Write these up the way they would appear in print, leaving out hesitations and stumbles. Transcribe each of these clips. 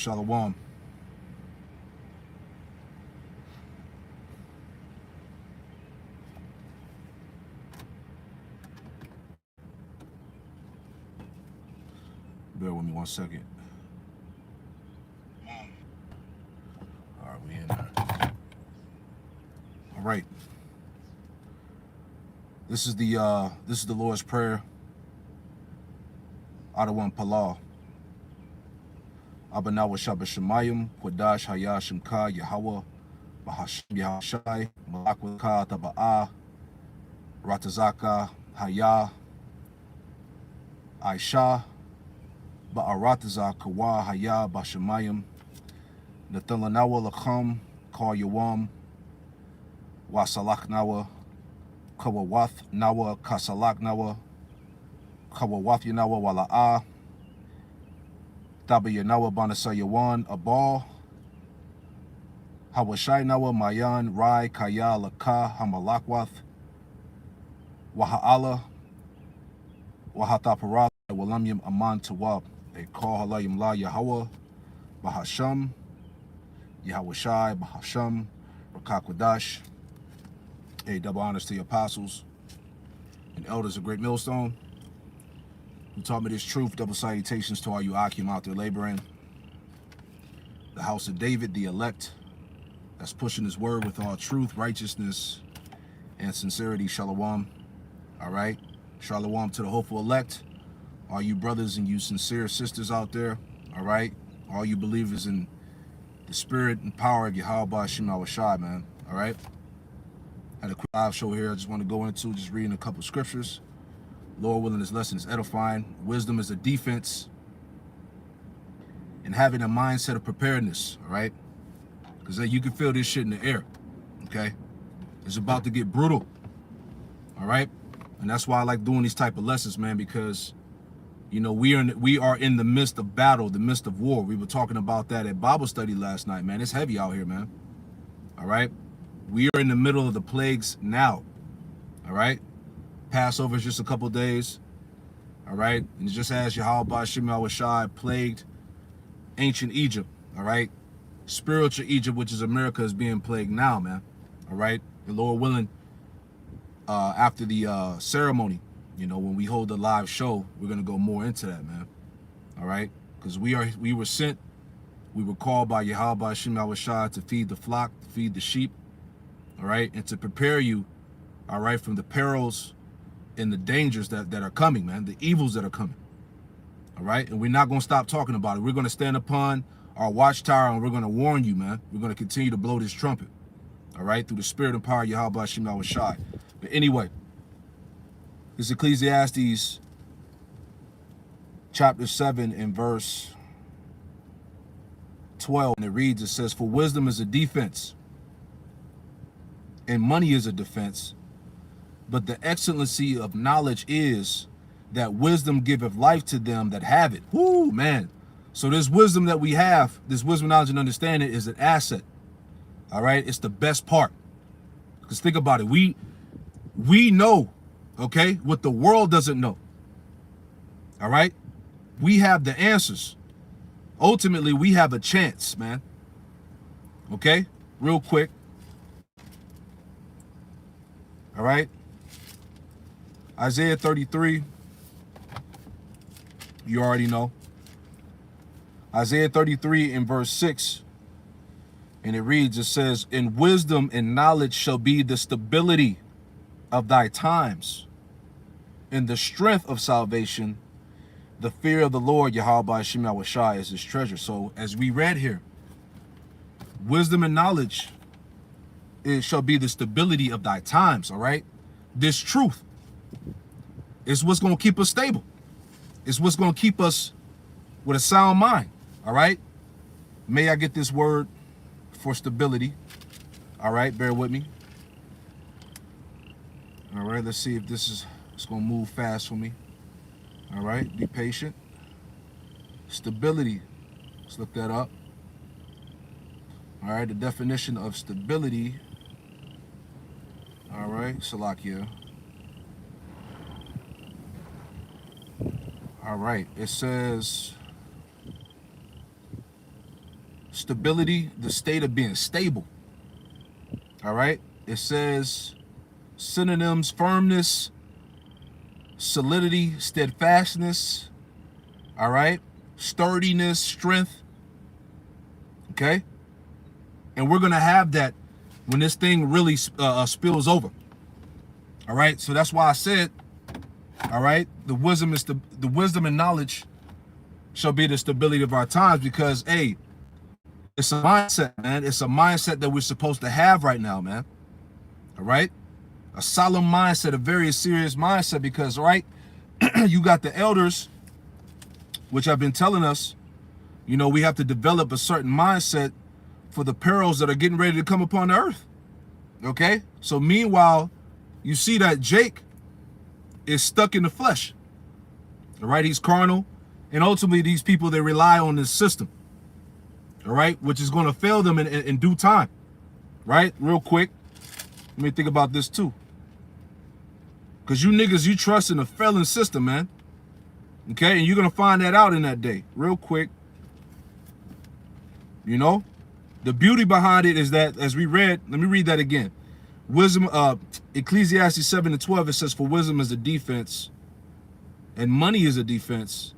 Shalom. Bear with me 1 second. All right, we in there. All right. This is the Lord's Prayer out of one Palah. Abanawa Shabbat Shemayim, Quadash Hayashim Ka Yahweh, Bahashim Yahashai, Malakwaka Taba'a, Ratazaka Haya, Aisha, Ba'arataza Kawa Haya Bashemayim, Nathalanawa Lacham, Ka Yawam, Wasalak Nawa, Kawawath Nawa, Kasalak Nawa, Kawawath Yanawa Wala'a, Tabayanawa Banasayawan, Abal, Hawashai Nawa Mayan, Rai, Kaya, Laka, Hamalakwath, Waha'ala, Wahataparah, Walamyam Aman Tawab, a call Halayim La Yahweh, Bahasham, Yahweh Bahasham, Rakakwadash, a double honors to the apostles and elders of Great Millstone who taught me this truth. Double salutations to all you Akim out there laboring. The house of David, the elect, that's pushing his word with all truth, righteousness, and sincerity. Shalom. All right. Shalom to the hopeful elect. All you brothers and you sincere sisters out there. All right. All you believers in the spirit and power of Yahweh Shema Shai, man. All right. Had a quick live show here. I just want to go into just reading a couple scriptures. Lord willing, this lesson is edifying. Wisdom is a defense. And having a mindset of preparedness, all right? Because you can feel this shit in the air, okay? It's about to get brutal, all right? And that's why I like doing these type of lessons, man, because, you know, we are in the midst of battle, the midst of war. We were talking about that at Bible study last night, man. It's heavy out here, man, all right? We are in the middle of the plagues now, all right? Passover is just a couple days, all right? And just as Yahweh Shema Shai plagued ancient Egypt, all right? Spiritual Egypt, which is America, is being plagued now, man, all right? The Lord willing, after the ceremony, you know, when we hold the live show, we're going to go more into that, man, all right? Because we were sent, we were called by Yahweh Shema Shai to feed the flock, to feed the sheep, all right? And to prepare you, all right, from the perils and the dangers that are coming, man, the evils that are coming, all right? And we're not going to stop talking about it. We're going to stand upon our watchtower and we're going to warn you, man. We're going to continue to blow this trumpet, all right, through the spirit and power of Yahweh Shema Shai. But anyway, this is Ecclesiastes chapter 7 and verse 12, and it reads, it says, for wisdom is a defense and money is a defense, but the excellency of knowledge is that wisdom giveth life to them that have it. Whoo, man. So this wisdom that we have, this wisdom, knowledge, and understanding is an asset. All right? It's the best part. Because think about it. We know, okay, what the world doesn't know. All right? We have the answers. Ultimately, we have a chance, man. Okay? Real quick. All right? Isaiah 33, you already know. Isaiah 33 in verse 6, and it reads, it says, in wisdom and knowledge shall be the stability of thy times. In the strength of salvation, the fear of the Lord, Yahweh Shema Shai, is his treasure. So as we read here, wisdom and knowledge, it shall be the stability of thy times, all right? This truth is what's going to keep us stable. It's what's going to keep us with a sound mind, all right? May I get this word for stability, all right? Bear with me. All right, let's see if it's going to move fast for me. All right, be patient. Stability, let's look that up. All right, the definition of stability, all right, Salakia. All right, it says, Stability, the state of being stable. All right. It says synonyms: firmness, solidity, steadfastness. All right. Sturdiness, strength. Okay. And we're going to have that when this thing really spills over. All right. So that's why I said, all right, the wisdom and knowledge shall be the stability of our times, because, hey, it's a mindset, man. It's a mindset that we're supposed to have right now, man. All right. A solemn mindset, a very serious mindset, because, right, you got the elders, which have been telling us, you know, we have to develop a certain mindset for the perils that are getting ready to come upon the earth. Okay. So meanwhile, you see that Jake is stuck in the flesh. All right. He's carnal. And ultimately, these people, they rely on this system. All right, which is going to fail them in due time, right? Real quick, let me think about this too. Because you niggas, you trust in a failing system, man. Okay, and you're going to find that out in that day. Real quick, you know, the beauty behind it is that, as we read, let me read that again. Wisdom, Ecclesiastes 7:12, it says, for wisdom is a defense and money is a defense,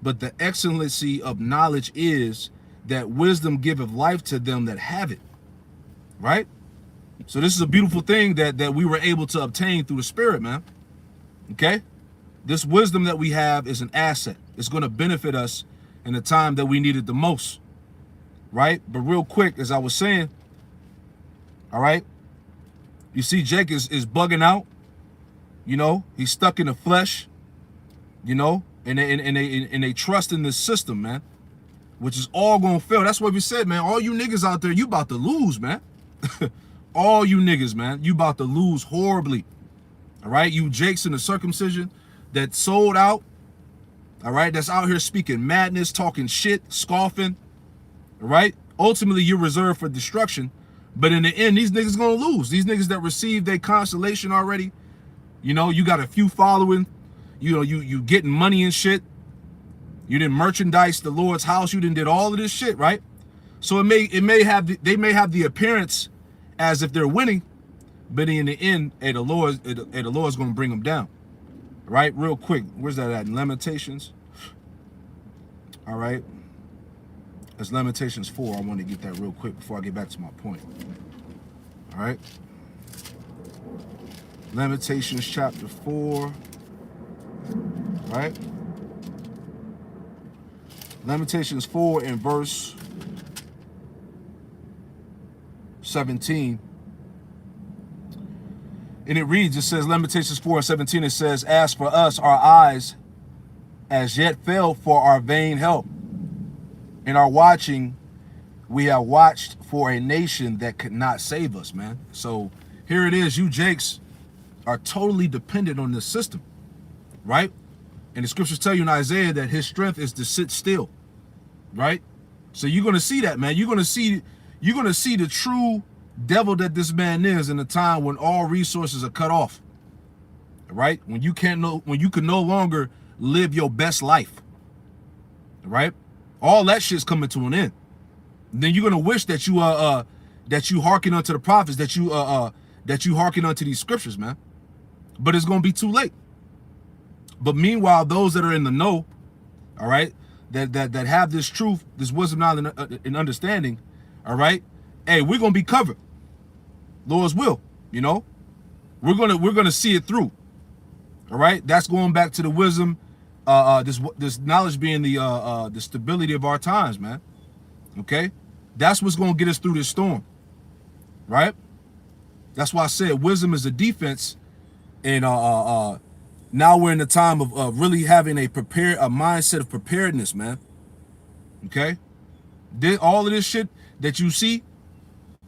but the excellency of knowledge is that wisdom giveth life to them that have it. Right? So this is a beautiful thing that we were able to obtain through the Spirit, man. Okay? This wisdom that we have is an asset. It's going to benefit us in the time that we need it the most. Right? But real quick, as I was saying, all right, you see Jake is bugging out. You know, he's stuck in the flesh, you know, and they trust in this system, man, which is all gonna fail. That's what we said, man. All you niggas out there, you about to lose, man. All you niggas, man, you about to lose horribly. All right, you Jakes in the circumcision that sold out. All right, that's out here speaking madness, talking shit, scoffing. All right, ultimately you're reserved for destruction, but in the end, these niggas gonna lose. These niggas that received their consolation already, you know, you got a few following. You know, you getting money and shit. You didn't merchandise the Lord's house. You didn't did all of this shit, right? So they may have the appearance as if they're winning, but in the end, the Lord's going to bring them down, right? Real quick, where's that at? In Lamentations. All right, it's Lamentations 4. I want to get that real quick before I get back to my point. All right, Lamentations chapter 4. Right? Lamentations 4 in verse 17. And it reads, it says, Lamentations 4:17, it says, as for us, our eyes as yet fail for our vain help. In our watching, we have watched for a nation that could not save us, man. So here it is. You Jakes are totally dependent on this system, right? And the scriptures tell you in Isaiah that his strength is to sit still, right? So you're going to see that, man. You're going to see the true devil that this man is in a time when all resources are cut off, right? When you can no longer live your best life, right? All that shit's coming to an end. And then you're going to wish that you hearken unto the prophets, that you hearken unto these scriptures, man. But it's going to be too late. But meanwhile, those that are in the know, all right, that have this truth, this wisdom, knowledge, and understanding, all right, hey, we're gonna be covered. Lord's will, you know, we're gonna see it through. All right, that's going back to the wisdom, this knowledge being the stability of our times, man. Okay, that's what's gonna get us through this storm, right? That's why I said wisdom is a defense, and now we're in the time of really having a mindset of preparedness, man. Okay? All of this shit that you see,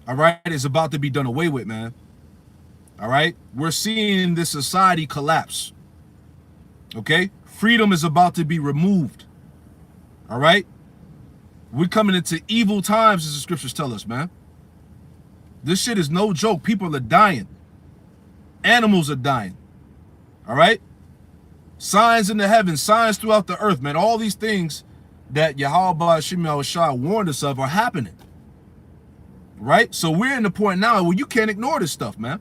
all right, is about to be done away with, man. All right? We're seeing this society collapse. Okay? Freedom is about to be removed. All right? We're coming into evil times, as the scriptures tell us, man. This shit is no joke. People are dying. Animals are dying. All right? Signs in the heavens, signs throughout the earth, man. All these things that Yahweh Shimei Shai warned us of are happening. Right? So we're in the point now where you can't ignore this stuff, man.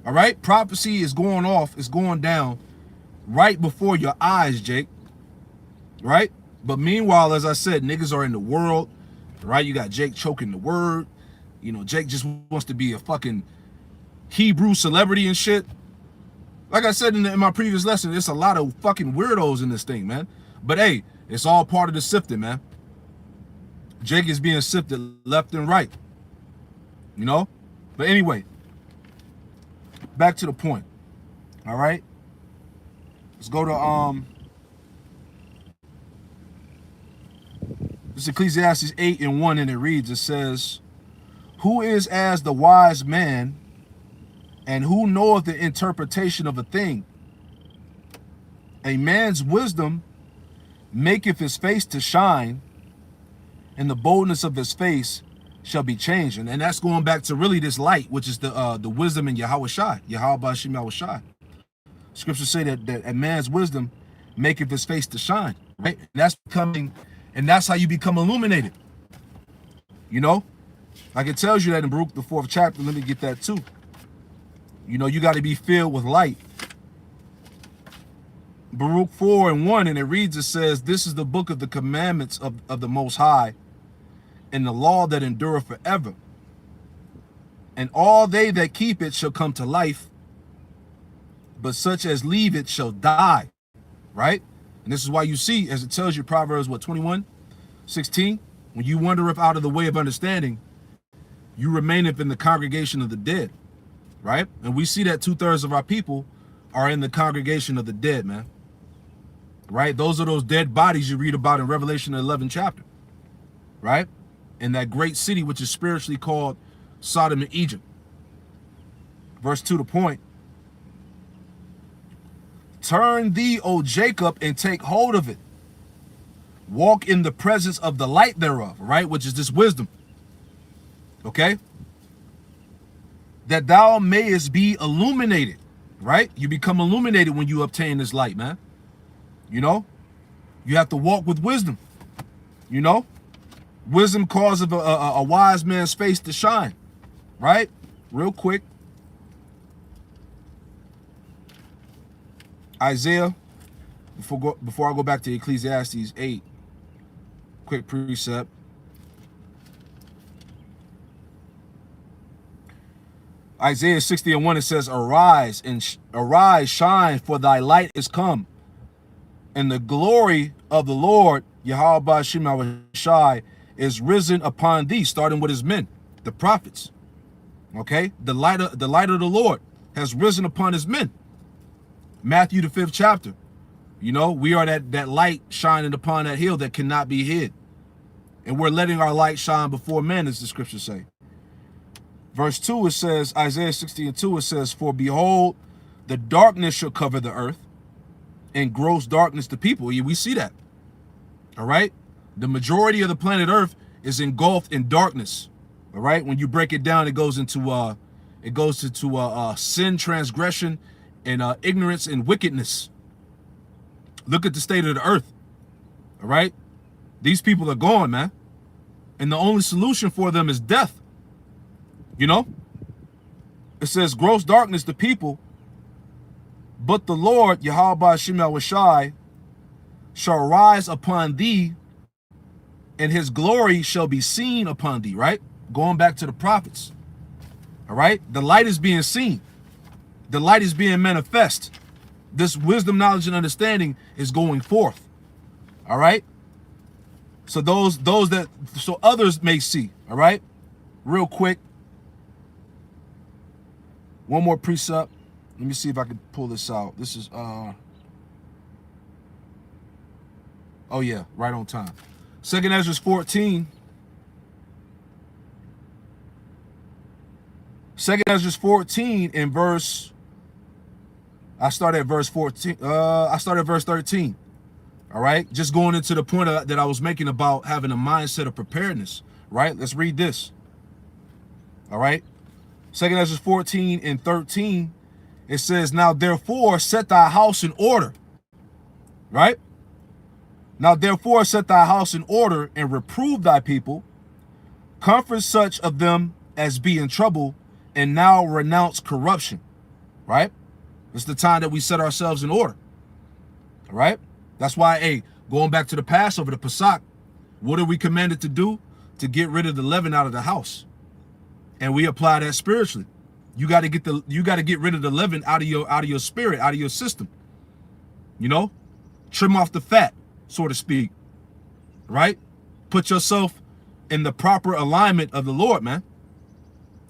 All right? Prophecy is going off, it's going down right before your eyes, Jake. Right? But meanwhile, as I said, niggas are in the world, right? You got Jake choking the word. You know, Jake just wants to be a fucking Hebrew celebrity and shit. Like I said in my previous lesson, there's a lot of fucking weirdos in this thing, man. But hey, it's all part of the sifting, man. Jake is being sifted left and right. You know? But anyway, back to the point. All right? Let's go to this is Ecclesiastes 8:1, and it reads, it says, "Who is as the wise man, and who knoweth the interpretation of a thing? A man's wisdom maketh his face to shine, and the boldness of his face shall be changed." And that's going back to really this light, which is the wisdom in Yahweh Shai, Yahweh Shimei Shai. Scriptures say that a man's wisdom maketh his face to shine, right? And that's how you become illuminated. You know? Like it tells you that in Baruch, the 4th chapter. Let me get that too. You know, you got to be filled with light. Baruch 4:1, and it reads, it says, "This is the book of the commandments of the Most High, and the law that endureth forever. And all they that keep it shall come to life, but such as leave it shall die." Right? And this is why you see, as it tells you, Proverbs, 21:16, "When you wandereth out of the way of understanding, you remaineth in the congregation of the dead." Right? And we see that 2/3 of our people are in the congregation of the dead, man. Right? Those are those dead bodies you read about in Revelation 11 chapter. Right? In that great city, which is spiritually called Sodom and Egypt. Verse 2 to point. "Turn thee, O Jacob, and take hold of it. Walk in the presence of the light thereof," right? Which is this wisdom. Okay? "That thou mayest be illuminated," right? You become illuminated when you obtain this light, man. You know? You have to walk with wisdom. You know? Wisdom causes a wise man's face to shine. Right? Real quick. Isaiah, before I go back to Ecclesiastes 8, quick precept. Isaiah 60:1, it says, "Arise, arise, shine, for thy light is come, and the glory of the Lord, Yahweh Shimei Shai, is risen upon thee," starting with his men, the prophets. Okay? The light of the Lord has risen upon his men. Matthew, the 5th chapter. You know, we are that light shining upon that hill that cannot be hid. And we're letting our light shine before men, as the scriptures say. Verse 2, it says, Isaiah 60:2, it says, "For behold, the darkness shall cover the earth, and gross darkness the people." Yeah, we see that. All right? The majority of the planet Earth is engulfed in darkness. All right? When you break it down, it goes into sin, transgression, and ignorance and wickedness. Look at the state of the earth. All right? These people are gone, man. And the only solution for them is death. You know? It says, "Gross darkness the people, but the Lord, Yahweh Shimei Shai, shall rise upon thee, and his glory shall be seen upon thee." Right? Going back to the prophets. All right? The light is being seen. The light is being manifest. This wisdom, knowledge, and understanding is going forth. All right? So so others may see. All right? Real quick. One more precept. Let me see if I can pull this out. This is oh yeah, right on time. 2nd Ezra 14. 2nd Ezra 14 in verse, I start at verse 14. I start at verse 13. All right. Just going into the point that I was making about having a mindset of preparedness. Right. Let's read this. All right. 2nd Ezra 14 and 13. It says, "Now therefore set thy house in order." Right. Now therefore set thy house in order, and reprove thy people. Comfort such of them as be in trouble, and now renounce corruption. Right? It's the time that we set ourselves in order. All right? That's why, hey, going back to the Passover, the Pesach, what are we commanded to do? To get rid of the leaven out of the house. And we apply that spiritually. You got to get rid of the leaven out of your spirit, out of your system. You know? Trim off the fat, so to speak. Right? Put yourself in the proper alignment of the Lord, man.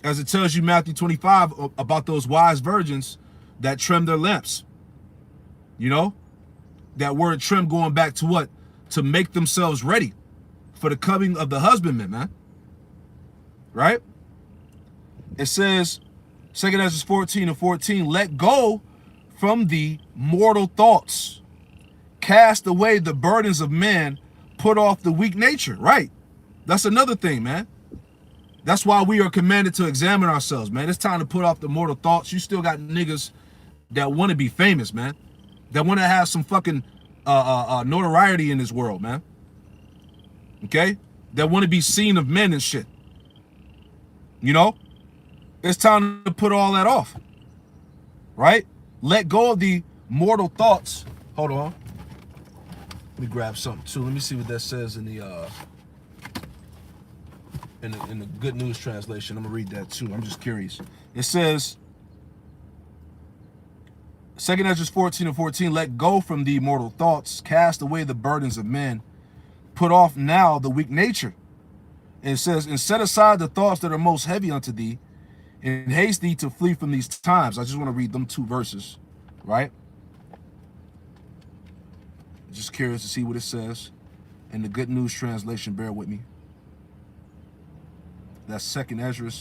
As it tells you, Matthew 25, about those wise virgins that trim their lamps. You know? That word trim going back to what? To make themselves ready for the coming of the husbandman, man. Right? It says, 2 Ezra 14:14, let go from the mortal thoughts. Cast away the burdens of men. Put off the weak nature. Right? That's another thing, man. That's why we are commanded to examine ourselves, man. It's time to put off the mortal thoughts. You still got niggas that want to be famous, man. That want to have some fucking notoriety in this world, man. Okay? That want to be seen of men and shit. You know? It's time to put all that off. Right? Let go of the mortal thoughts. Hold on. Let me grab something too. Let me see what that says in the Good News translation. I'm gonna read that too. I'm just curious. It says, 2 Ezra 14:14, let go from the mortal thoughts, cast away the burdens of men, put off now the weak nature. And it says, and set aside the thoughts that are most heavy unto thee, and haste thee to flee from these times. I just want to read them 2 verses, right? Just curious to see what it says in the Good News translation. Bear with me. That's 2 Ezra.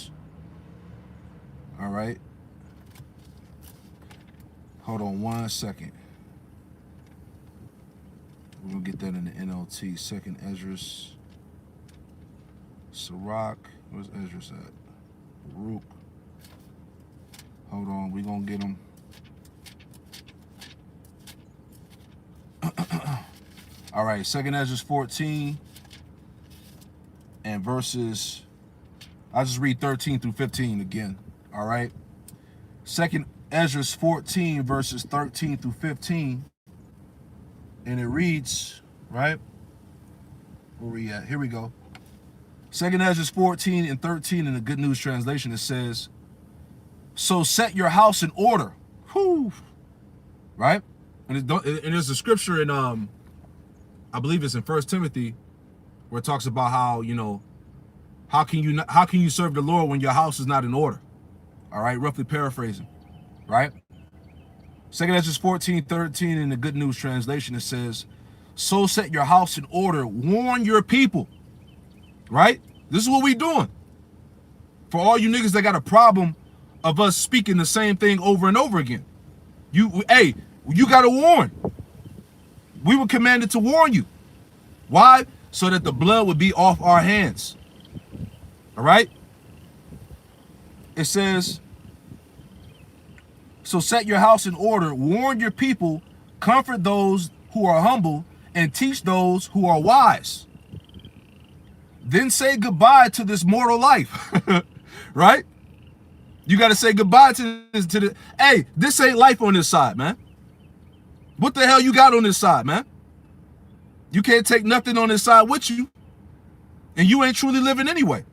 All right. Hold on 1 second. We're going to get that in the NLT. 2 Ezra. Sirach. Where's Ezra at? Baruch. Hold on. We're going to get them. All right. 2 Ezra 14 and verses... I'll just read 13 through 15 again. All right. 2 Ezra 14 verses 13 through 15. And it reads, right? Where we at? Here we go. 2 Ezra 14 and 13 in the Good News translation, it says, so set your house in order. Whew. Right? And there's a scripture in, I believe it's in 1 Timothy, where it talks about how, you know, how can you serve the Lord when your house is not in order? All right, roughly paraphrasing, right? 2 Ezra 14:13 in the Good News translation, it says, so set your house in order, warn your people, right? This is what we doing. For all you niggas that got a problem of us speaking the same thing over and over again. You got to warn. We were commanded to warn you. Why? So that the blood would be off our hands. All right? It says, so set your house in order, warn your people, comfort those who are humble, and teach those who are wise. Then say goodbye to this mortal life. Right? You got to say goodbye to this. Hey, this ain't life on this side, man. What the hell you got on this side, man? You can't take nothing on this side with you. And you ain't truly living anyway.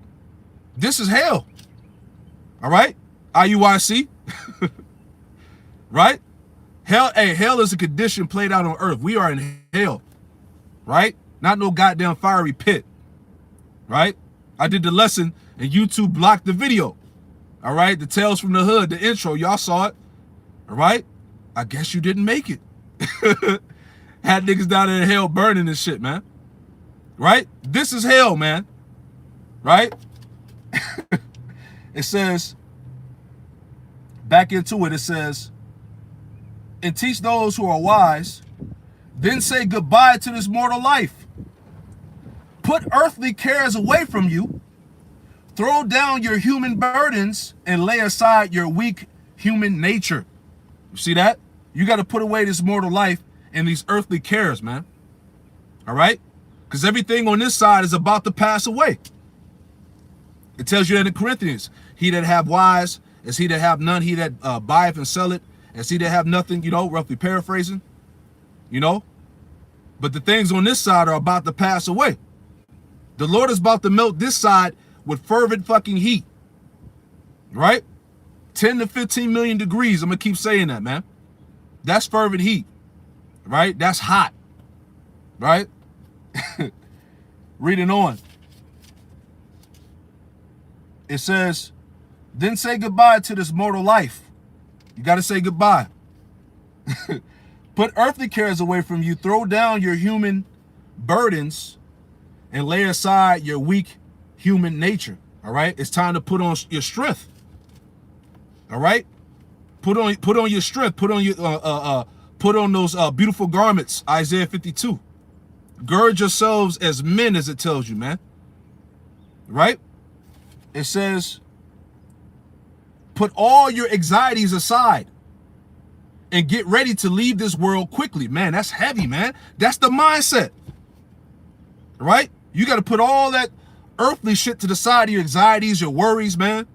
This is hell. All right? IUIC. Right? Hell, hey, hell is a condition played out on earth. We are in hell. Right? Not no goddamn fiery pit. Right? I did the lesson and YouTube blocked the video. All right? The Tales from the Hood, the intro. Y'all saw it. All right? I guess you didn't make it. Had niggas down there in hell burning and shit, man. Right? This is hell, man. Right? It says, back into it, it says, and teach those who are wise, then say goodbye to this mortal life. Put earthly cares away from you. Throw down your human burdens and lay aside your weak human nature. You see that? You got to put away this mortal life and these earthly cares, man. All right? Because everything on this side is about to pass away. It tells you in Corinthians, he that have wise is he that have none, he that buyeth and selleth, as he that have nothing, roughly paraphrasing, But the things on this side are about to pass away. The Lord is about to melt this side with fervent fucking heat. Right? 10 to 15 million degrees. I'm going to keep saying that, man. That's fervent heat. Right? That's hot. Right? Reading on. It says, then say goodbye to this mortal life. You got to say goodbye. Put earthly cares away from you. Throw down your human burdens and lay aside your weak human nature. All right? It's time to put on your strength. All right? Put on your strength. Put on those beautiful garments. Isaiah 52. Gird yourselves as men, as it tells you, man. Right? It says, put all your anxieties aside and get ready to leave this world quickly. Man, that's heavy, man. That's the mindset. Right? You got to put all that earthly shit to the side of your anxieties, your worries, man.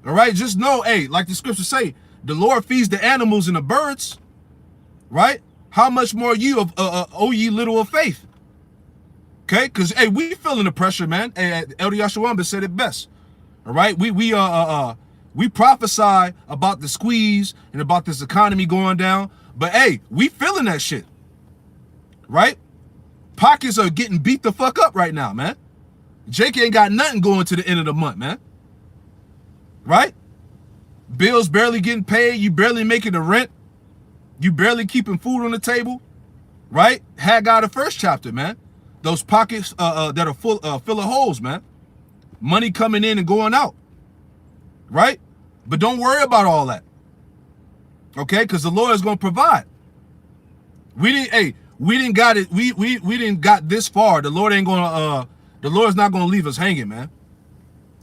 All right? Just know, hey, like the scriptures say, the Lord feeds the animals and the birds. Right? How much more you owe ye little of faith? Okay? Because, hey, we feeling the pressure, man. Hey, Elder Yashawamba said it best. All right? We prophesy about the squeeze and about this economy going down. But, hey, we feeling that shit. Right? Pockets are getting beat the fuck up right now, man. Jake ain't got nothing going to the end of the month, man. Right? Bills barely getting paid. You barely making the rent. You barely keeping food on the table. Right? Haggai the first chapter, man. Those pockets that are full of holes, man. Money coming in and going out. Right? But don't worry about all that. Okay? Because the Lord is going to provide. We didn't got it. We didn't got this far. The Lord ain't gonna the Lord's not gonna leave us hanging, man.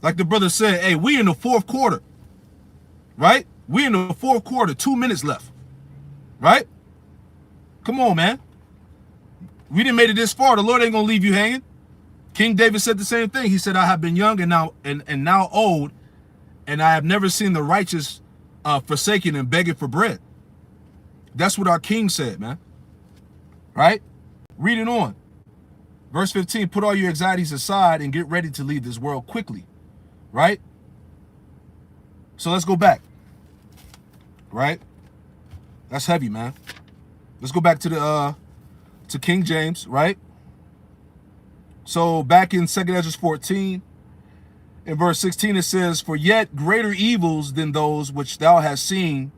Like the brother said, hey, we in the fourth quarter. Right? We in the fourth quarter, 2 minutes left. Right? Come on, man. We didn't made it this far. The Lord ain't gonna leave you hanging. King David said the same thing. He said, I have been young and now old, and I have never seen the righteous forsaken and begging for bread. That's what our king said, man. Right? Reading on. Verse 15, put all your anxieties aside and get ready to leave this world quickly. Right? So let's go back. Right? That's heavy, man. Let's go back to the to King James, right? So back in 2 Ezra 14, in verse 16, it says, for yet greater evils than those which thou hast seen,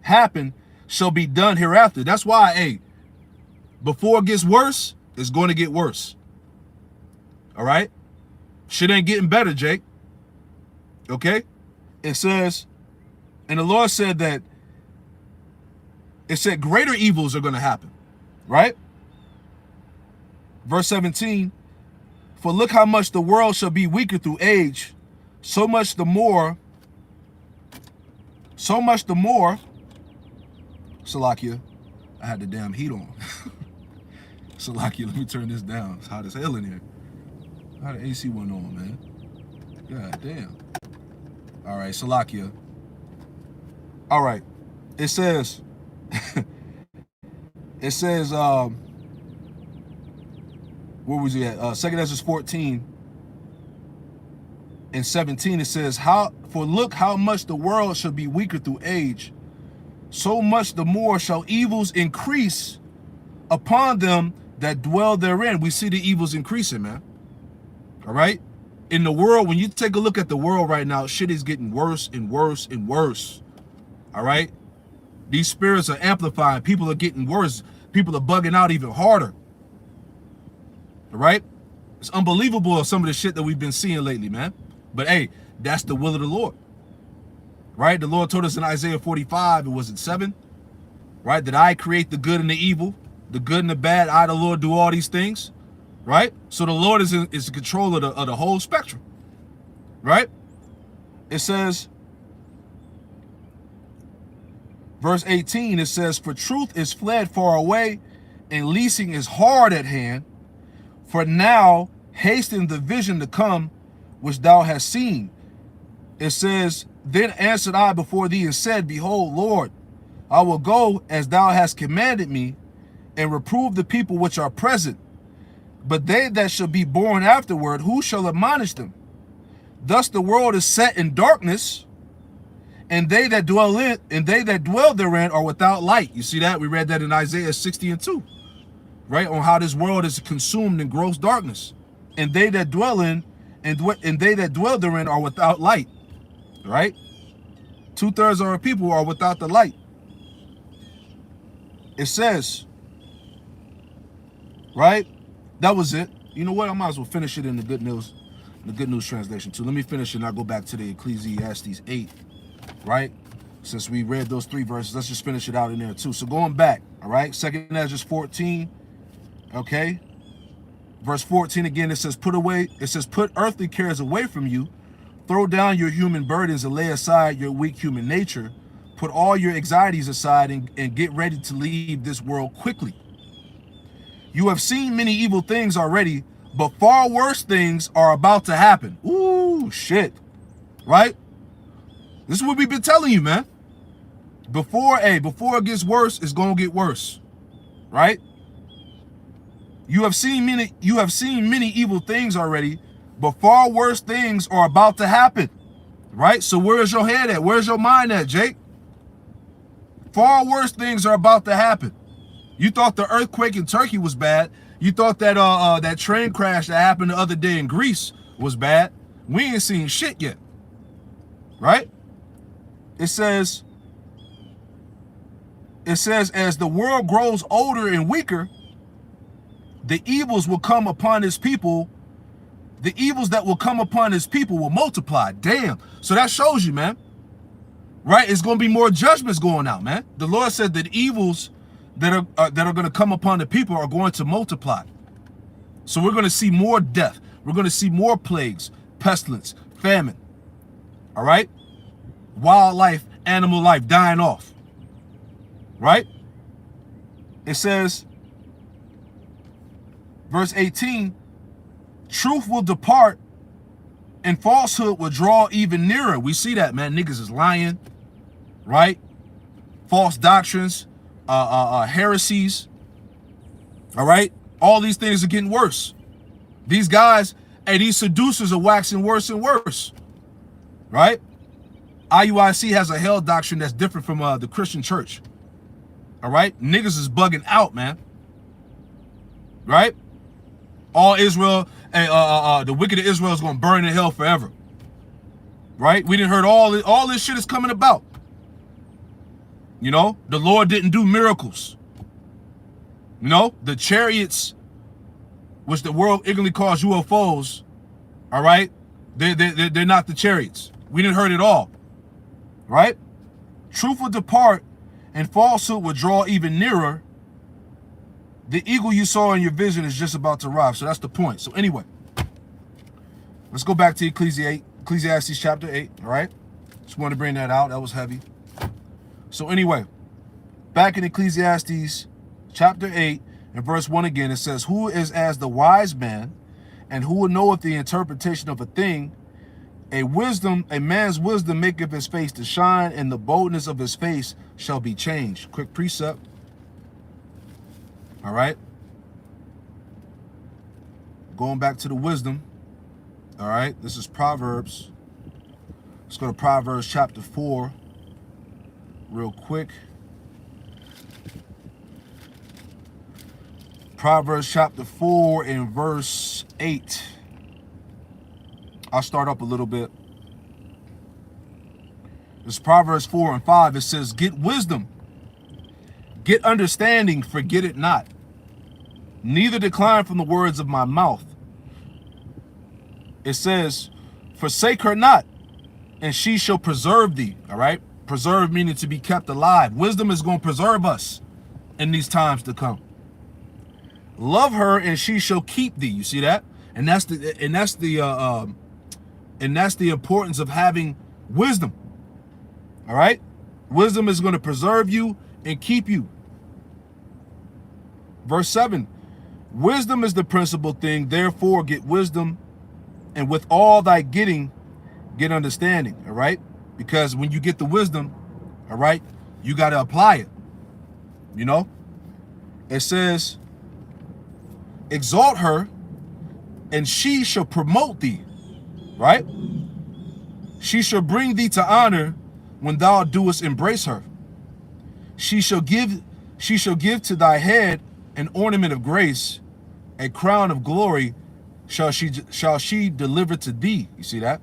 happen shall be done hereafter. That's why, hey, before it gets worse, it's going to get worse. All right? Shit ain't getting better, Jake. Okay? It says, and the Lord said that, it said greater evils are going to happen. Right? Verse 17, for look how much the world shall be weaker through age, so much the more, Salakia, I had the damn heat on. Salakia, let me turn this down. It's hot as hell in here. How the AC went on, man? God damn. All right, Salakia. All right. It says, where was he at? 2 Ezra 14 and 17, it says, for look how much the world shall be weaker through age, so much the more shall evils increase upon them that dwell therein. We see the evils increasing, man. All right? In the world, when you take a look at the world right now, shit is getting worse and worse and worse. All right? These spirits are amplifying. People are getting worse. People are bugging out even harder. All right? It's unbelievable some of the shit that we've been seeing lately, man. But hey, that's the will of the Lord. Right? The Lord told us in Isaiah 45, it was in 7, right? That I create the good and the evil, the good and the bad. I, the Lord, do all these things. Right? So the Lord is in control of the whole spectrum. Right? It says, Verse 18, it says, for truth is fled far away, and leasing is hard at hand. For now hasten the vision to come, which thou hast seen. It says, then answered I before thee and said, behold, Lord, I will go as thou hast commanded me, and reprove the people which are present. But they that shall be born afterward, who shall admonish them? Thus the world is set in darkness, and they that dwell therein are without light. You see that? We read that in Isaiah 60:2, right? On how this world is consumed in gross darkness, and they that dwell therein are without light. Right? 2/3 of our people are without the light. It says, right? That was it. You know what? I might as well finish it in the Good News translation too. Let me finish it and I'll go back to the Ecclesiastes 8, right? Since we read those 3 verses, let's just finish it out in there too. So going back, all right? 2nd Ezra 14, okay? Verse 14 again, it says, put earthly cares away from you. Throw down your human burdens and lay aside your weak human nature. Put all your anxieties aside and get ready to leave this world quickly. You have seen many evil things already, but far worse things are about to happen. Ooh, shit. Right? This is what we've been telling you, man. Before it gets worse, it's gonna get worse. Right? You have seen many evil things already, but far worse things are about to happen. Right? So where's your head at? Where's your mind at, Jake? Far worse things are about to happen. You thought the earthquake in Turkey was bad. You thought that that train crash that happened the other day in Greece was bad. We ain't seen shit yet. Right? It says, as the world grows older and weaker, the evils will come upon his people. The evils that will come upon his people will multiply. Damn. So that shows you, man. Right? It's going to be more judgments going out, man. The Lord said that evils that are going to come upon the people are going to multiply. So we're going to see more death. We're going to see more plagues, pestilence, famine. All right? Wildlife, animal life dying off. Right? It says, verse 18, truth will depart and falsehood will draw even nearer. We see that, man. Niggas is lying. Right? False doctrines. Heresies. All right? All these things are getting worse. These guys, these seducers are waxing worse and worse. Right? IUIC has a hell doctrine that's different from the Christian church. All right? Niggas is bugging out, man. Right? All Israel, the wicked of Israel is going to burn in hell forever. Right? We didn't heard all this shit is coming about. You know, the Lord didn't do miracles. You know, the chariots, which the world ignorantly calls UFOs, all right, they're not the chariots. We didn't heard it all. Right? Truth will depart and falsehood will draw even nearer. The eagle you saw in your vision is just about to arrive. So that's the point. So anyway, let's go back to Ecclesiastes chapter 8. All right. Just wanted to bring that out. That was heavy. So anyway, back in Ecclesiastes chapter 8 and verse 1 again, it says, who is as the wise man, and who will knoweth the interpretation of a thing? A man's wisdom maketh his face to shine, and the boldness of his face shall be changed. Quick precept. All right. Going back to the wisdom. All right. This is Proverbs. Let's go to Proverbs chapter 4 real quick. Proverbs chapter 4 and verse 8. I'll start up a little bit. It's Proverbs 4 and 5. It says, get wisdom, get understanding, forget it not. Neither decline from the words of my mouth. It says, forsake her not, and she shall preserve thee. All right? Preserve meaning to be kept alive. Wisdom is going to preserve us in these times to come. Love her, and she shall keep thee. You see that? And that's the importance of having wisdom. All right? Wisdom is going to preserve you and keep you. Verse 7, wisdom is the principal thing, therefore get wisdom, and with all thy getting, get understanding, all right? Because when you get the wisdom, all right, you got to apply it, you know? It says, exalt her, and she shall promote thee, right? She shall bring thee to honor when thou doest embrace her. She shall give to thy head an ornament of grace, a crown of glory shall she deliver to thee. You see that?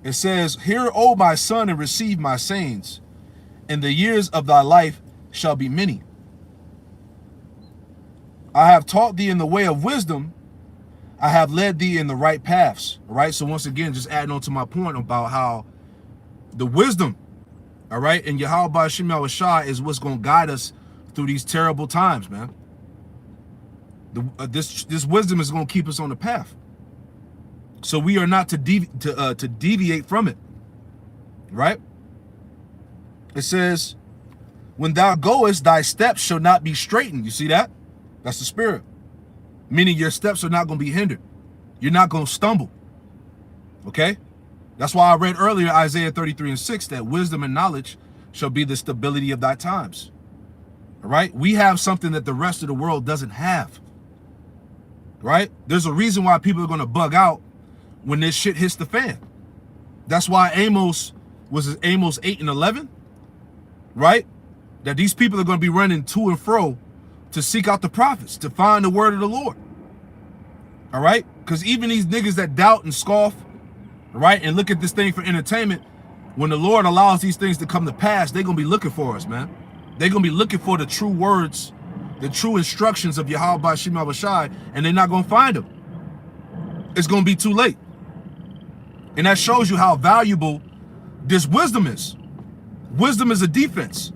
It says, hear, O my son, and receive my sayings, and the years of thy life shall be many. I have taught thee in the way of wisdom, I have led thee in the right paths. All right, so once again, just adding on to my point about how the wisdom, all right, and Yahweh B'Shem Yahushua is what's going to guide us through these terrible times, man. This wisdom is going to keep us on the path. So we are not to deviate from it, right? It says, when thou goest, thy steps shall not be straitened. You see that? That's the spirit. Meaning your steps are not going to be hindered. You're not going to stumble. Okay? That's why I read earlier Isaiah 33:6 that wisdom and knowledge shall be the stability of thy times. All right? We have something that the rest of the world doesn't have. Right? There's a reason why people are going to bug out when this shit hits the fan. That's why Amos 8:11, right? That these people are going to be running to and fro to seek out the prophets, to find the word of the Lord. All right? Because even these niggas that doubt and scoff, right, and look at this thing for entertainment, when the Lord allows these things to come to pass, they're going to be looking for us, man. They're going to be looking for the true words, the true instructions of Yahweh B'Shem Yahushua, and they're not going to find them. It's going to be too late. And that shows you how valuable this wisdom is. Wisdom is a defense.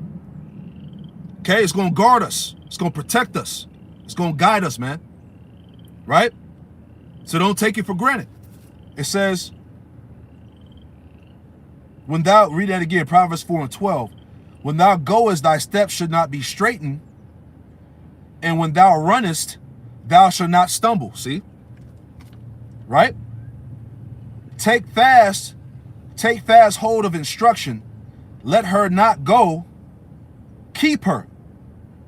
Okay? It's going to guard us. It's going to protect us. It's going to guide us, man. Right? So don't take it for granted. It says, when thou, read that again, Proverbs 4:12. When thou goest, thy steps should not be straitened, and when thou runnest, thou shalt not stumble. See? Right? Take fast hold of instruction. Let her not go. Keep her,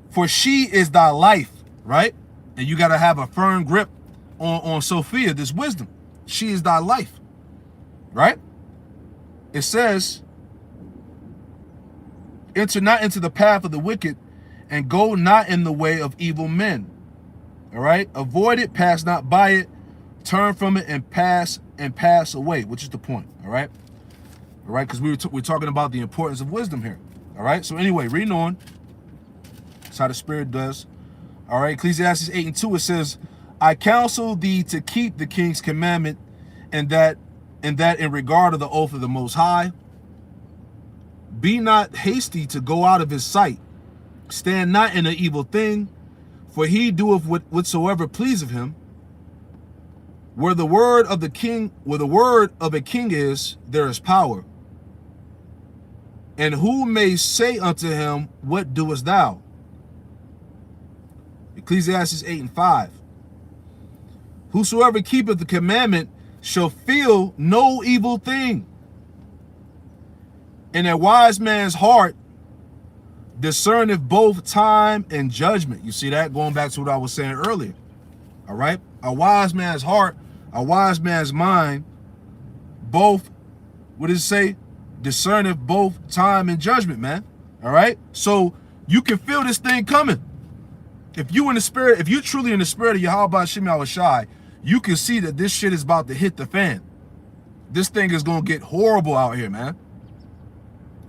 for she is thy life, right? And you got to have a firm grip on Sophia, this wisdom. She is thy life, right? It says, enter not into the path of the wicked, and go not in the way of evil men. All right? Avoid it, pass not by it, turn from it, and pass away, which is the point. All right? All right? Because we're talking about the importance of wisdom here. All right? So anyway, reading on. That's how the Spirit does. All right? Ecclesiastes 8:2, it says, I counsel thee to keep the king's commandment, and that in regard of the oath of the Most High. Be not hasty to go out of his sight. Stand not in an evil thing, for he doeth whatsoever pleaseth him. Where the word of a king is, there is power. And who may say unto him, what doest thou? Ecclesiastes 8:5. Whosoever keepeth the commandment shall feel no evil thing. And a wise man's heart discerneth both time and judgment. You see that? Going back to what I was saying earlier. All right? A wise man's heart, a wise man's mind, both, what does it say? Discerneth both time and judgment, man. All right? So you can feel this thing coming. If you in the spirit, if you truly in the spirit of Yahweh B'Shem Yahushua, you can see that this shit is about to hit the fan. This thing is going to get horrible out here, man.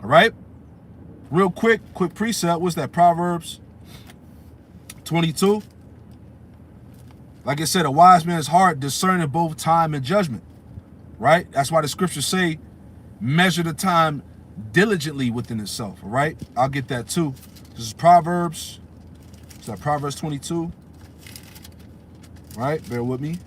All right? Real quick precept. What's that? Proverbs 22. Like I said, a wise man's heart discerning both time and judgment. Right? That's why the scriptures say, measure the time diligently within itself. All right? I'll get that too. This is Proverbs. Is that Proverbs 22? All right? Bear with me.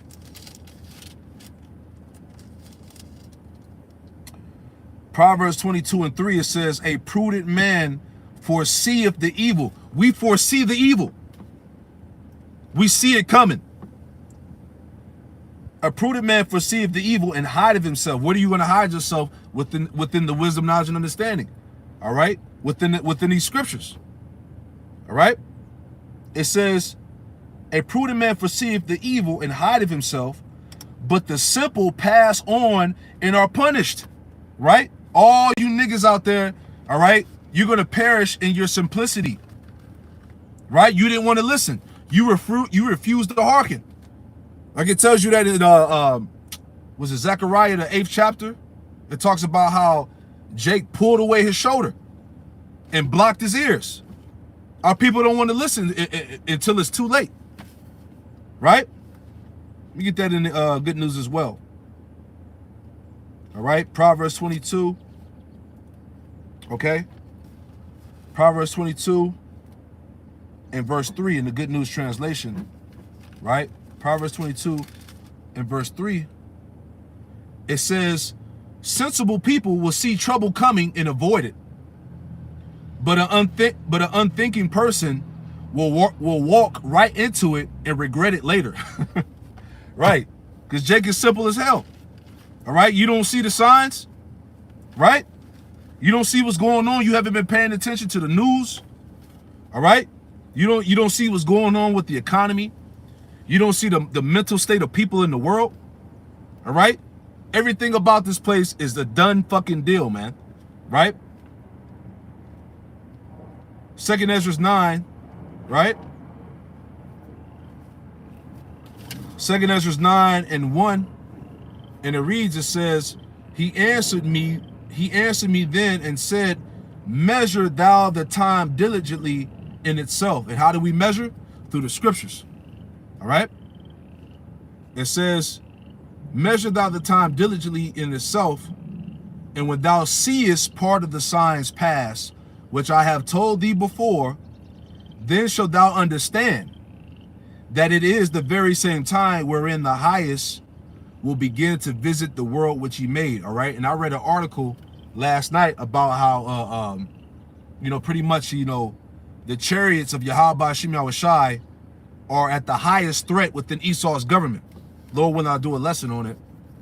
Proverbs 22:3, it says, a prudent man foreseeth the evil. We foresee the evil. We see it coming. A prudent man foreseeth the evil and hideth himself. Where are you going to hide yourself? Within the wisdom, knowledge, and understanding. All right? Within these scriptures. All right? It says, a prudent man foreseeth the evil and hideth himself, but the simple pass on and are punished. Right? All you niggas out there, all right, you're going to perish in your simplicity. Right? You didn't want to listen. You refused to hearken. Like it tells you that in was it Zechariah, the 8th chapter? It talks about how Jake pulled away his shoulder and blocked his ears. Our people don't want to listen until it's too late. Right? We get that in the good news as well. All right, Proverbs 22. Okay? Proverbs 22 and verse 3 in the Good News Translation. Right? Proverbs 22 and verse 3. It says, sensible people will see trouble coming and avoid it. But an unthinking person will walk right into it and regret it later. Right? Because Jake is simple as hell. All right? You don't see the signs. Right? You don't see what's going on. You haven't been paying attention to the news. All right? You don't see what's going on with the economy. You don't see the mental state of people in the world. All right? Everything about this place is the done fucking deal, man. Right? 2nd Ezra 9, right? 2nd Ezra 9 and 1, and it reads, it says, he answered me then and said, measure thou the time diligently in itself. And how do we measure? Through the scriptures. All right? It says, measure thou the time diligently in itself, and when thou seest part of the signs pass, which I have told thee before, then shalt thou understand that it is the very same time wherein the highest will begin to visit the world which he made. All right. And I read an article last night about how, pretty much, the chariots of Yahweh Shem Yahushai are at the highest threat within Esau's government. Lord, when I do a lesson on it.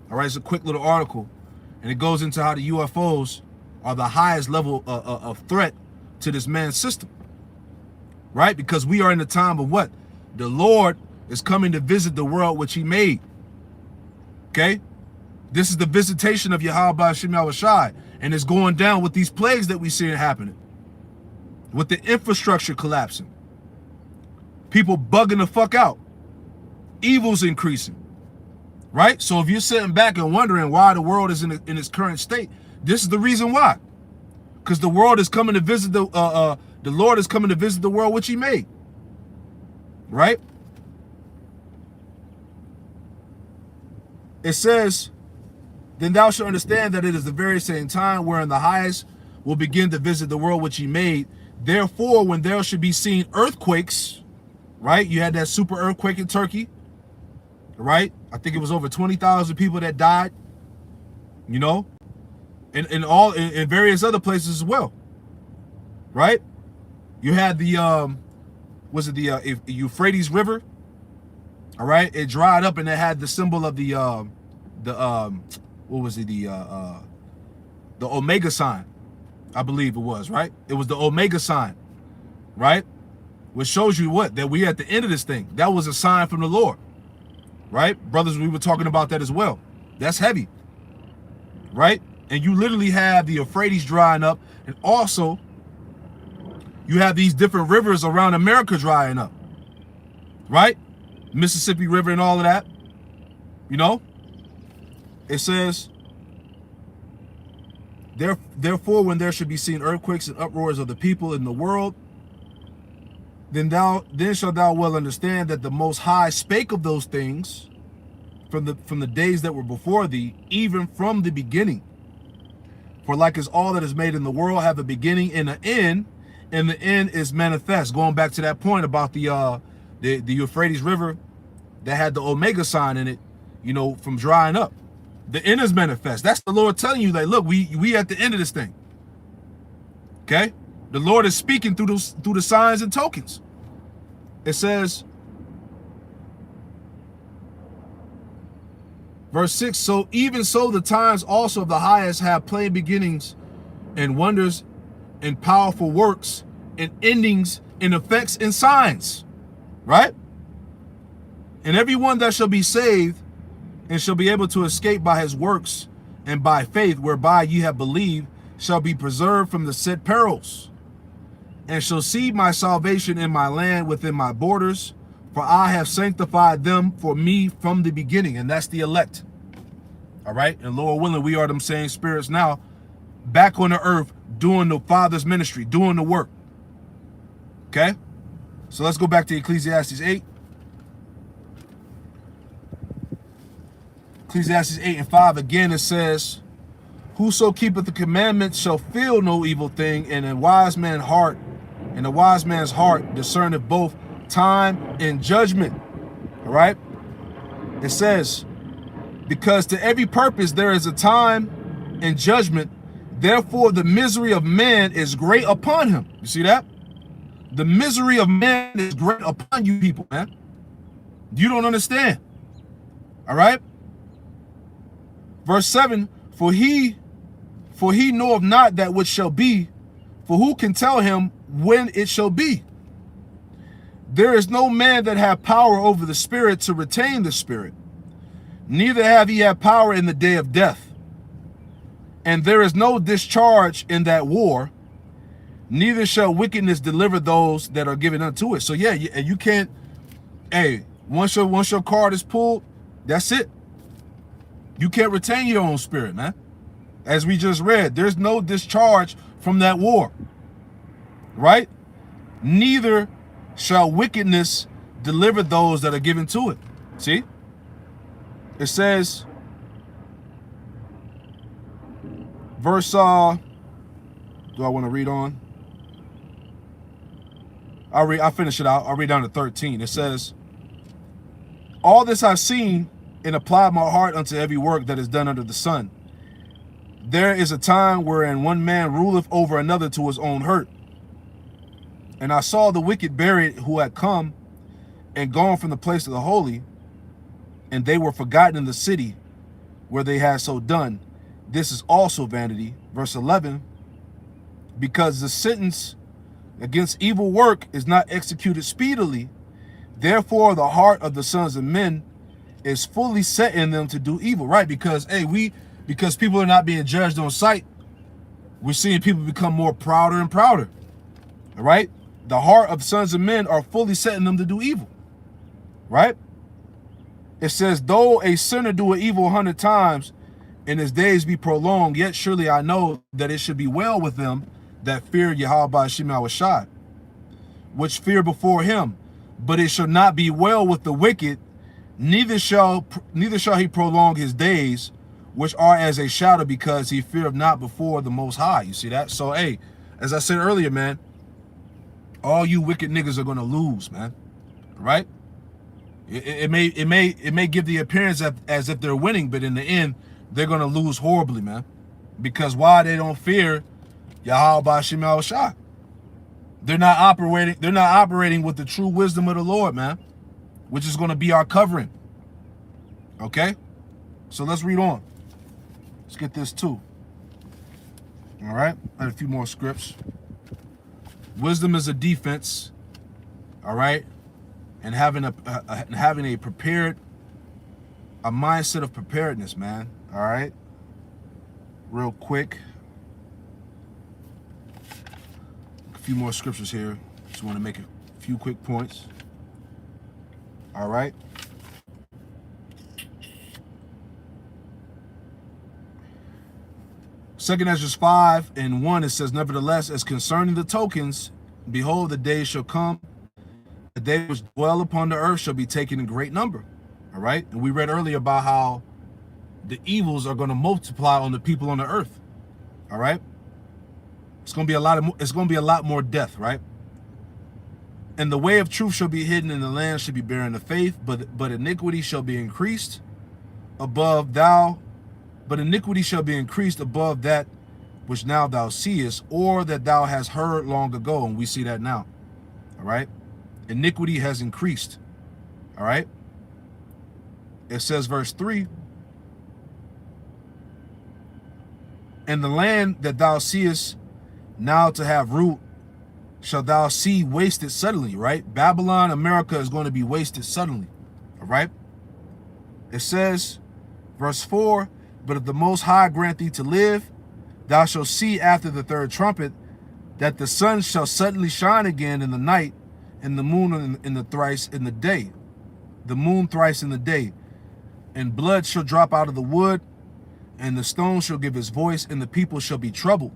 All right. It's a quick little article, and it goes into how the UFOs are the highest level of threat to this man's system. Right? Because we are in the time of what? The Lord is coming to visit the world which he made. Okay? This is the visitation of Yahweh Shem Yahushai, and it's going down with these plagues that we see happening. With the infrastructure collapsing. People bugging the fuck out. Evil's increasing. Right? So if you're sitting back and wondering why the world is in its current state, this is the reason why. Because the world is coming to visit the Lord is coming to visit the world which he made. Right? It says, then thou shalt understand that it is the very same time wherein the highest will begin to visit the world which he made. Therefore, when there should be seen earthquakes, right? You had that super earthquake in Turkey, right? I think it was over 20,000 people that died, and in various other places as well, right? You had the Euphrates River, all right? It dried up, and it had the symbol of the Omega sign, I believe it was, right? It was the Omega sign, right? Which shows you what? That we at the end of this thing. That was a sign from the Lord, right? Brothers, we were talking about that as well. That's heavy, right? And you literally have the Euphrates drying up, and also you have these different rivers around America drying up, right? Mississippi River and all of that, It says, therefore, when there should be seen earthquakes and uproars of the people in the world, then shalt thou well understand that the Most High spake of those things from the days that were before thee, even from the beginning. For like as all that is made in the world have a beginning and an end, and the end is manifest. Going back to that point about the Euphrates River that had the Omega sign in it, from drying up. The end is manifest. That's the Lord telling you, like, look, we at the end of this thing. Okay? The Lord is speaking through the signs and tokens. It says, verse 6, so even so the times also of the highest have plain beginnings and wonders and powerful works and endings and effects and signs. Right? And everyone that shall be saved and shall be able to escape by his works and by faith whereby ye have believed shall be preserved from the said perils, and shall see my salvation in my land within my borders, for I have sanctified them for me from the beginning. And that's the elect. All right? And Lord willing, we are them same spirits now back on the earth doing the Father's ministry, doing the work. Okay? So let's go back to Ecclesiastes 8. Ecclesiastes 8 and 5, again it says, whoso keepeth the commandments shall feel no evil thing, and a wise man's heart discerneth both time and judgment. All right? It says, because to every purpose there is a time and judgment, therefore the misery of man is great upon him. You see that? The misery of man is great upon you people, man. You don't understand. All right? Verse 7, for he knoweth not that which shall be, for who can tell him when it shall be? There is no man that have power over the spirit to retain the spirit, neither have he had power in the day of death. And there is no discharge in that war, neither shall wickedness deliver those that are given unto it. So yeah, and you can't, hey, once your card is pulled, that's it. You can't retain your own spirit, man. As we just read, there's no discharge from that war, right? Neither shall wickedness deliver those that are given to it. See? It says, verse, do I want to read on? I'll finish it out. I'll read down to 13. It says, all this I've seen and applied my heart unto every work that is done under the sun. There is a time wherein one man ruleth over another to his own hurt. And I saw the wicked buried who had come and gone from the place of the holy, and they were forgotten in the city where they had so done. This is also vanity. Verse 11, because the sentence against evil work is not executed speedily, therefore the heart of the sons of men is fully set in them to do evil. Right? Because, hey, because people are not being judged on sight, we're seeing people become more prouder and prouder. All right? The heart of sons of men are fully set in them to do evil. Right? It says, though a sinner do an evil 100 times and his days be prolonged, yet surely I know that it should be well with them that fear Yahweh Shema Shai, which fear before him. But it shall not be well with the wicked, neither shall he prolong his days, which are as a shadow, because he feareth not before the Most High. You see that? So, hey, as I said earlier, man, all you wicked niggas are gonna lose, man. Right? It may give the appearance as if they're winning, but in the end, they're gonna lose horribly, man. Because why? They don't fear Yahweh Shema Shai. They're not operating with the true wisdom of the Lord, man, which is going to be our covering. Okay? So let's read on. Let's get this too. All right? I had a few more scripts. Wisdom is a defense. All right? And having a mindset of preparedness, man. All right? Real quick. A few more scriptures here. Just want to make a few quick points. All right. Second Ezra 5 and 1, it says, nevertheless, as concerning the tokens, behold, the day shall come, the day which dwell upon the earth shall be taken in great number. All right. And we read earlier about how the evils are going to multiply on the people on the earth. All right. It's going to be a lot more death, right? And the way of truth shall be hidden, and the land shall be barren of faith, but iniquity shall be increased above thou But iniquity shall be increased above that which now thou seest, or that thou hast heard long ago. And we see that now. All right. Iniquity has increased. All right. It says, verse 3, and the land that thou seest now to have root shall thou see wasted suddenly, right? Babylon, America is going to be wasted suddenly, all right? It says, verse 4, but if the Most High grant thee to live, thou shalt see after the third trumpet that the sun shall suddenly shine again in the night, and the moon in the thrice in the day, the moon thrice in the day, and blood shall drop out of the wood, and the stone shall give his voice, and the people shall be troubled.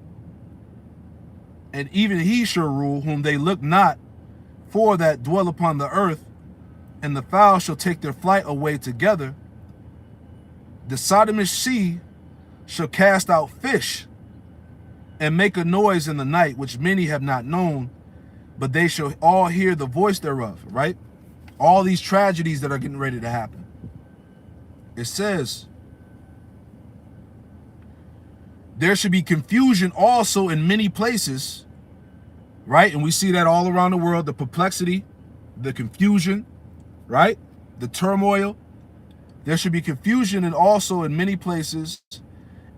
And even he shall rule whom they look not for that dwell upon the earth, and the fowl shall take their flight away together. The Sodomish sea shall cast out fish, and make a noise in the night, which many have not known, but they shall all hear the voice thereof, right? All these tragedies that are getting ready to happen. It says, there should be confusion also in many places, right? And we see that all around the world, the perplexity, the confusion, right? The turmoil. There should be confusion and also in many places,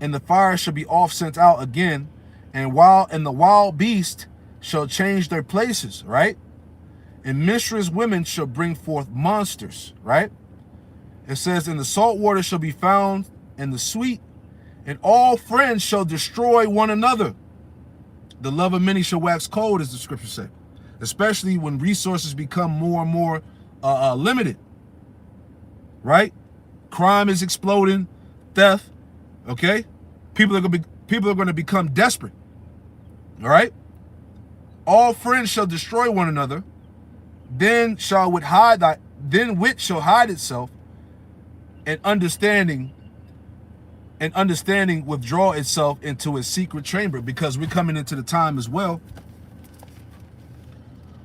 and the fire shall be oft sent out again, and the wild beast shall change their places, right? And minstrous women shall bring forth monsters, right? It says, and the salt water shall be found in the sweet, and all friends shall destroy one another. The love of many shall wax cold, as the scripture said, especially when resources become more and more limited, right? Crime is exploding, theft, okay? People are going to become desperate, all right? All friends shall destroy one another. Then wit shall hide itself, and understanding withdraw itself into a secret chamber, because we're coming into the time as well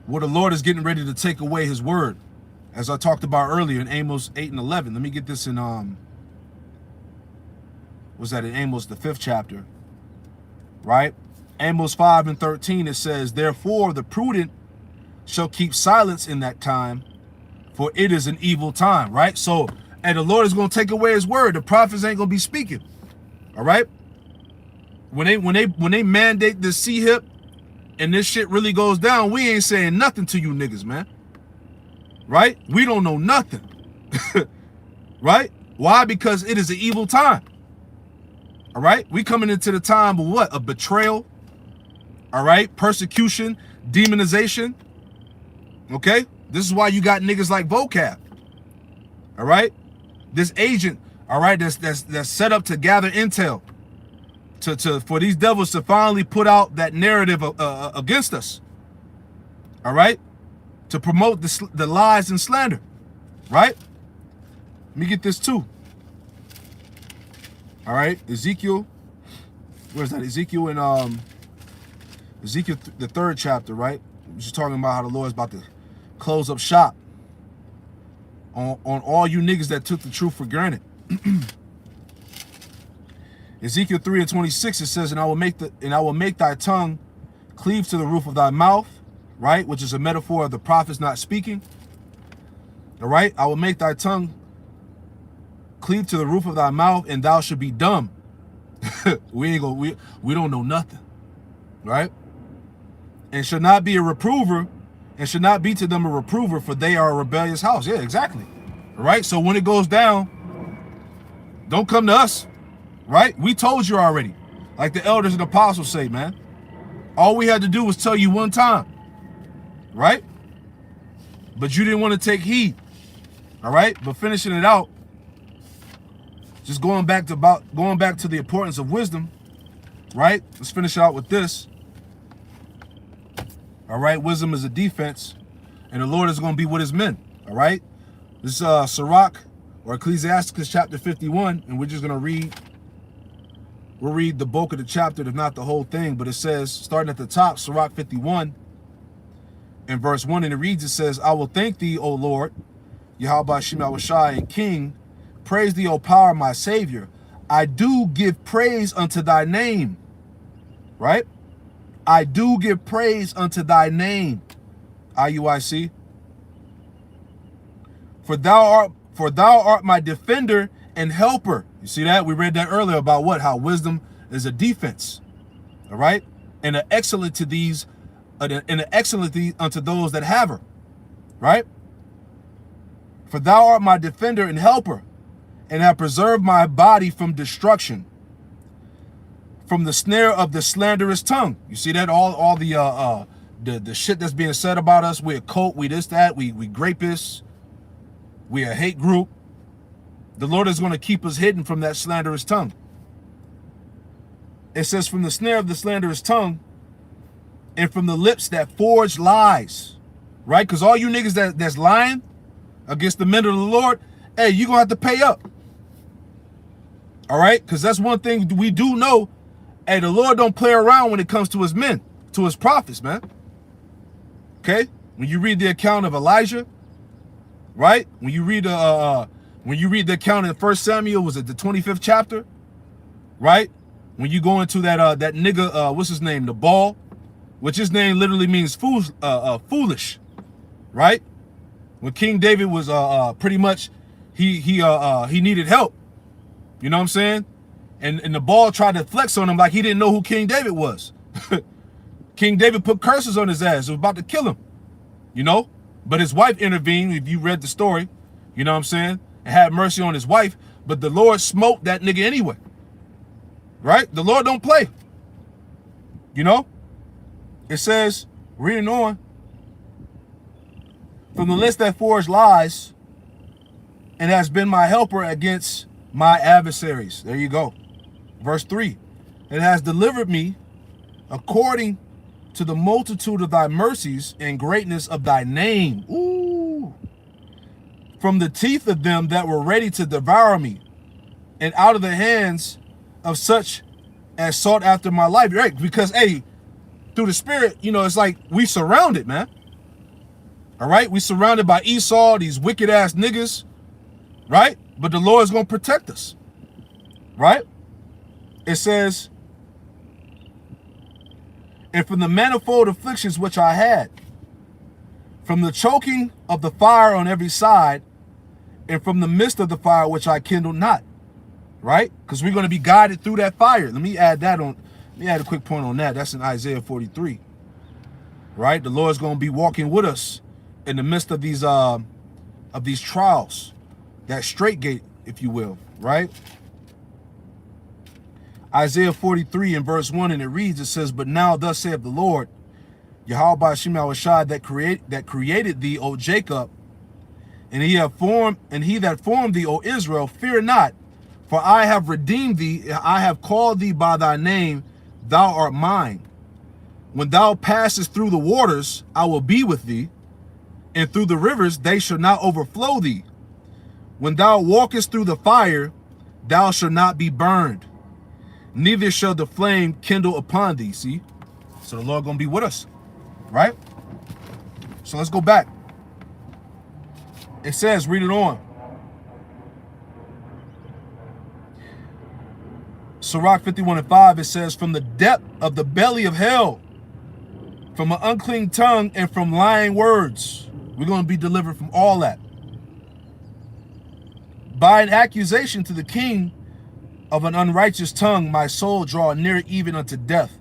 where the Lord is getting ready to take away his word, as I talked about earlier in Amos 8 and 11. Let me get this in was that in Amos the 5th chapter, right? Amos 5 and 13, it says, therefore the prudent shall keep silence in that time, for it is an evil time, right? So, and the Lord is going to take away his word. The prophets ain't going to be speaking. All right? When they mandate the C-hip and this shit really goes down, we ain't saying nothing to you niggas, man. Right? We don't know nothing. Right? Why? Because it is an evil time. All right? We coming into the time of what? A betrayal. All right? Persecution, demonization. Okay? This is why you got niggas like vocab. All right? This agent, all right, that's set up to gather intel, for these devils to finally put out that narrative against us. All right, to promote the lies and slander. Right? Let me get this too. All right, Ezekiel. Where's that? Ezekiel in Ezekiel the 3rd chapter. Right, just talking about how the Lord is about to close up shop on all you niggas that took the truth for granted. Ezekiel 3 and 26, it says, and I will make thy tongue cleave to the roof of thy mouth, right? Which is a metaphor of the prophets not speaking. All right, I will make thy tongue cleave to the roof of thy mouth, and thou should be dumb. we don't know nothing, right? And should not be a reprover, and should not be to them a reprover, for they are a rebellious house. Yeah, exactly. All right, so when it goes down, don't come to us, right? We told you already. Like the elders and apostles say, man. All we had to do was tell you one time, right? But you didn't want to take heed, all right? But finishing it out, just going back to the importance of wisdom, right? Let's finish out with this. All right, wisdom is a defense, and the Lord is going to be with his men. All right, this is Sirach or Ecclesiasticus chapter 51, and we're just going to read. We'll read the bulk of the chapter, if not the whole thing. But it says, starting at the top, Sirach 51, and verse 1, and it reads, it says, I will thank thee, O Lord, Yahweh Shem Shai, and King. Praise thee, O power, my Savior. I do give praise unto thy name. Right? I do give praise unto thy name. IUIC. For thou art my defender and helper. You see that? We read that earlier about what? How wisdom is a defense. All right? And an excellent to these, and an excellency unto those that have her. Right? For thou art my defender and helper, and have preserved my body from destruction, from the snare of the slanderous tongue. You see that? All the shit that's being said about us. We're a cult, we this, that, we grapists, we a hate group. The Lord is going to keep us hidden from that slanderous tongue. It says, from the snare of the slanderous tongue, and from the lips that forge lies. Right? Because all you niggas that's lying against the men of the Lord, hey, you're going to have to pay up. All right? Because that's one thing we do know. Hey, the Lord don't play around when it comes to his men, to his prophets, man. Okay? When you read the account of Elijah, right? When you read the account in 1 Samuel, was it the 25th chapter? Right? When you go into that that nigga, what's his name? The Baal, which his name literally means foolish. Right? When King David was pretty much he needed help. You know what I'm saying? And the Baal tried to flex on him like he didn't know who King David was. King David put curses on his ass. It was about to kill him. You know? But his wife intervened, if you read the story, you know what I'm saying? And had mercy on his wife. But the Lord smote that nigga anyway. Right? The Lord don't play. You know? It says, reading on, from the list that forged lies, and has been my helper against my adversaries. There you go. Verse 3. It has delivered me according to the multitude of thy mercies and greatness of thy name. Ooh. From the teeth of them that were ready to devour me, and out of the hands of such as sought after my life. Right? Because, hey, through the Spirit, you know, it's like we surrounded, man. All right? We surrounded by Esau, these wicked ass niggas. Right? But the Lord is going to protect us. Right? It says, and from the manifold afflictions which I had, from the choking of the fire on every side, and from the midst of the fire which I kindled not. Right? Because we're going to be guided through that fire. Let me add a quick point on that. That's in Isaiah 43. Right? The Lord's going to be walking with us in the midst of these trials. That straight gate, if you will. Right? Isaiah 43 in verse 1, and it reads, it says, but now thus saith the Lord, Yahweh Ba'ashem Yahushai, that created thee, O Jacob, and he that formed thee, O Israel, fear not, for I have redeemed thee, I have called thee by thy name, thou art mine. When thou passest through the waters, I will be with thee, and through the rivers they shall not overflow thee. When thou walkest through the fire, thou shalt not be burned, neither shall the flame kindle upon thee. See? So the Lord gonna be with us. Right? So let's go back. It says, read it on. Sirach 51:5, it says, from the depth of the belly of hell, from an unclean tongue and from lying words. We're going to be delivered from all that. By an accusation to the king of an unrighteous tongue, my soul draw near even unto death.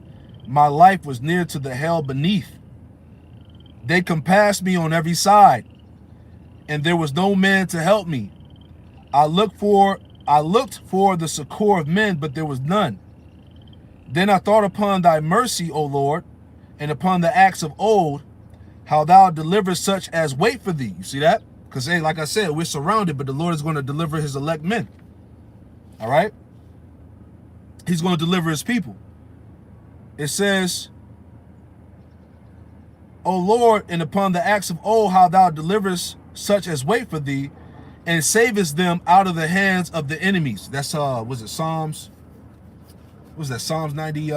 My life was near to the hell beneath. They compassed me on every side, and there was no man to help me. I looked for the succor of men, but there was none. Then I thought upon thy mercy, O Lord, and upon the acts of old, how thou deliverest such as wait for thee. You see that? Because, hey, like I said, we're surrounded, but the Lord is going to deliver his elect men. All right? He's going to deliver his people. It says, O Lord, and upon the acts of old, how thou deliverest such as wait for thee, and savest them out of the hands of the enemies. That's was it Psalms? What was that? Psalms 90.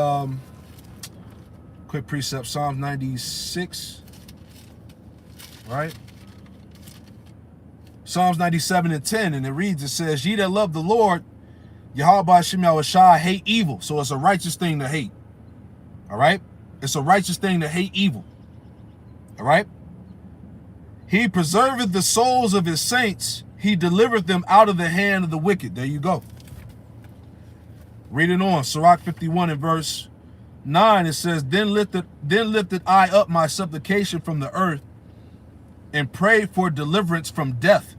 Quick precept. Psalms 96. Right? Psalms 97:10, and it reads. It says, "Ye that love the Lord, Yahweh Hashem Yahushai hate evil. So it's a righteous thing to hate. All right? It's a righteous thing to hate evil. All right? He preserveth the souls of his saints. He delivereth them out of the hand of the wicked. There you go. Reading on. Sirach 51 and verse 9. It says, Then lifted I up my supplication from the earth and prayed for deliverance from death.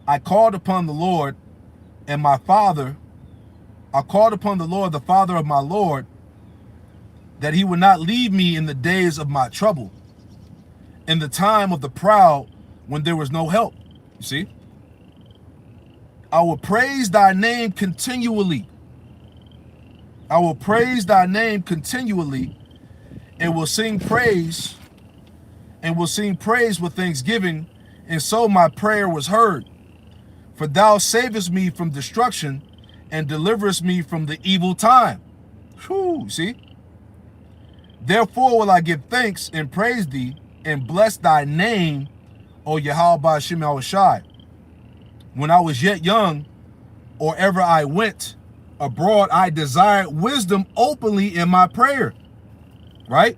I called upon the Lord and my Father. I called upon the Lord, the Father of my Lord, that he would not leave me in the days of my trouble, in the time of the proud, when there was no help. You see? I will praise thy name continually. I will praise thy name continually, and will sing praise, with thanksgiving, and so my prayer was heard. For thou savest me from destruction, and deliverest me from the evil time. Whew, see? Therefore will I give thanks and praise thee, and bless thy name, O Yahweh Hashem Yahushai. When I was yet young, or ever I went abroad, I desired wisdom openly in my prayer. Right?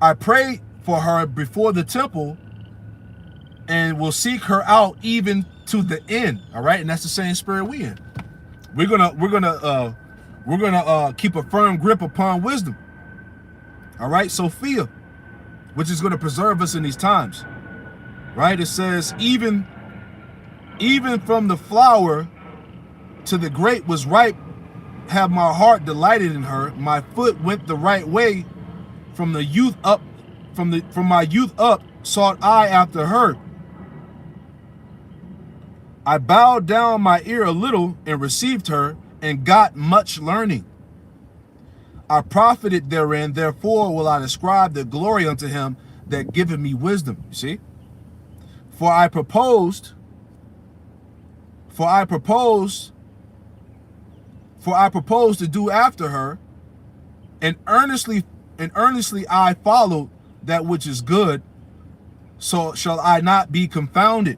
I prayed for her before the temple, and will seek her out even to the end. All right, and that's the same spirit we in. We're gonna keep a firm grip upon wisdom. All right, Sophia, which is going to preserve us in these times. Right? It says, even from the flower to the grape was ripe, have my heart delighted in her. My foot went the right way from the youth up, from my youth up sought I after her. I bowed down my ear a little and received her, and got much learning. I profited therein, therefore will I ascribe the glory unto him that giveth me wisdom. You see? For I proposed to do after her, and earnestly I followed that which is good, so shall I not be confounded.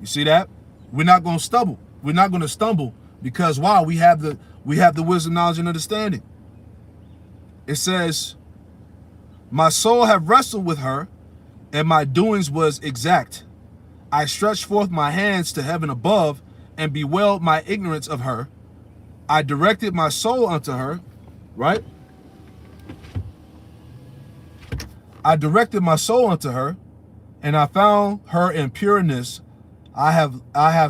You see that? We're not going to stumble. We're not going to stumble because why? We have the wisdom, knowledge, and understanding. It says, my soul have wrestled with her, and my doings was exact. I stretched forth my hands to heaven above, and bewailed my ignorance of her. I directed my soul unto her, right? I directed my soul unto her, and I found her in pureness. I have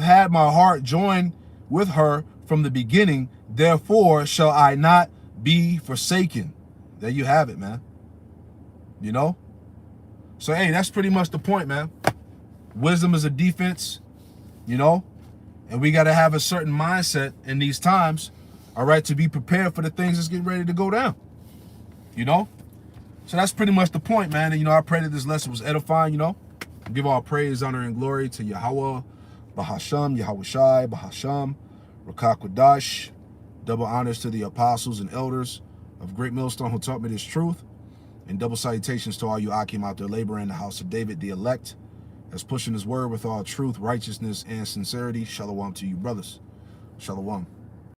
had my heart joined with her from the beginning, therefore shall I not be forsaken. There you have it, man. You know? So, hey, that's pretty much the point, man. Wisdom is a defense, you know? And we got to have a certain mindset in these times, all right, to be prepared for the things that's getting ready to go down, you know? So that's pretty much the point, man. And, you know, I pray that this lesson was edifying, you know? Give all praise, honor, and glory to Yahweh, Bahasham, Yahushai, Bahasham, Rakakwadash. Double honors to the apostles and elders of Great Millstone who taught me this truth. And double salutations to all you Akim out there laboring in the house of David, the elect, as pushing his word with all truth, righteousness, and sincerity. Shalom to you, brothers. Shalom.